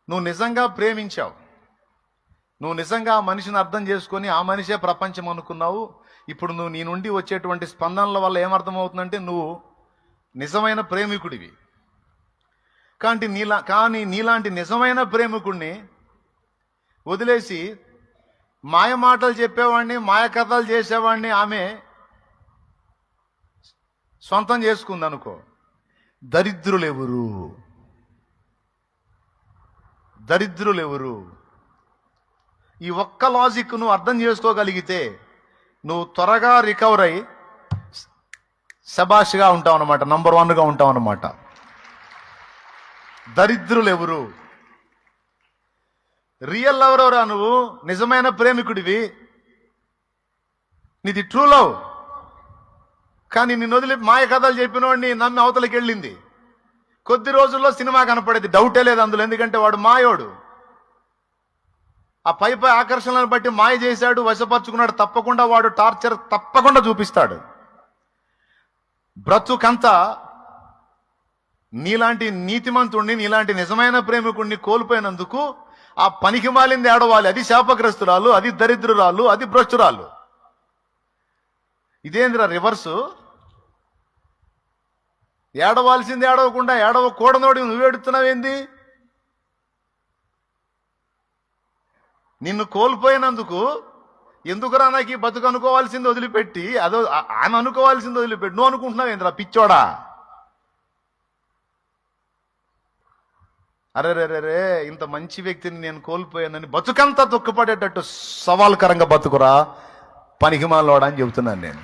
నువ్వు నిజంగా ప్రేమించావు, నువ్వు నిజంగా ఆ మనిషిని అర్థం చేసుకొని ఆ మనిషే ప్రపంచం అనుకున్నావు. ఇప్పుడు నువ్వు నీ నుండి వచ్చేటువంటి స్పందనల వల్ల ఏమర్థమవుతుందంటే నువ్వు నిజమైన ప్రేమికుడివి. కానీ నీలాంటి నిజమైన ప్రేమికుడిని వదిలేసి మాయ మాటలు చెప్పేవాడిని, మాయ కథలు చేసేవాడిని ఆమె సొంతం చేసుకుంది అనుకో. దరిద్రులెవరు? దరిద్రులెవరు? ఈ ఒక్క లాజిక్ నువ్వు అర్థం చేసుకోగలిగితే నువ్వు త్వరగా రికవర్ అయ్యి శబాష్గా ఉంటావు అనమాట, నంబర్ 1గా ఉంటావు అనమాట. దరిద్రులెవరు? రియల్ లవర్ ఎవరా? నువ్వు నిజమైన ప్రేమికుడివి, నీది ట్రూ లవ్. కానీ నిన్ను వదిలి మాయ కథలు చెప్పినోడిని నమ్మి అవతలకి వెళ్ళింది. కొద్ది రోజుల్లో సినిమా కనపడేది, డౌటే లేదు అందులో. ఎందుకంటే వాడు మాయోడు. ఆ పై ఆకర్షణలను బట్టి మాయ చేశాడు, వశపరుచుకున్నాడు. తప్పకుండా వాడు టార్చర్ తప్పకుండా చూపిస్తాడు. బ్రతుకంతా నీలాంటి నీతిమంతుణ్ణి, నీలాంటి నిజమైన ప్రేమికుణ్ణి కోల్పోయినందుకు ఆ పనికి మాలింది ఏడవాలి. అది శాపగ్రస్తురాలు, అది దరిద్రురాలు, అది భ్రష్టురాలు. ఇదేందిరా రివర్సు? ఏడవాల్సింది ఏడవకుండా ఏడవకూడనోడి నువ్వు ఏడుతున్నావేంది? నిన్ను కోల్పోయినందుకు ఎందుకురా నాకు ఈ బతుకు అనుకోవాల్సింది వదిలిపెట్టి అదో ఆమె అనుకోవాల్సింది వదిలిపెట్టి నువ్వు అనుకుంటున్నావు ఏంద్రా పిచ్చోడా? అరే ఇంత మంచి వ్యక్తిని నేను కోల్పోయానని బతుకంతా దుఃఖపడేటట్టు సవాల్కరంగా బతుకురా పనికిమాలోడా అని చెబుతున్నాను నేను.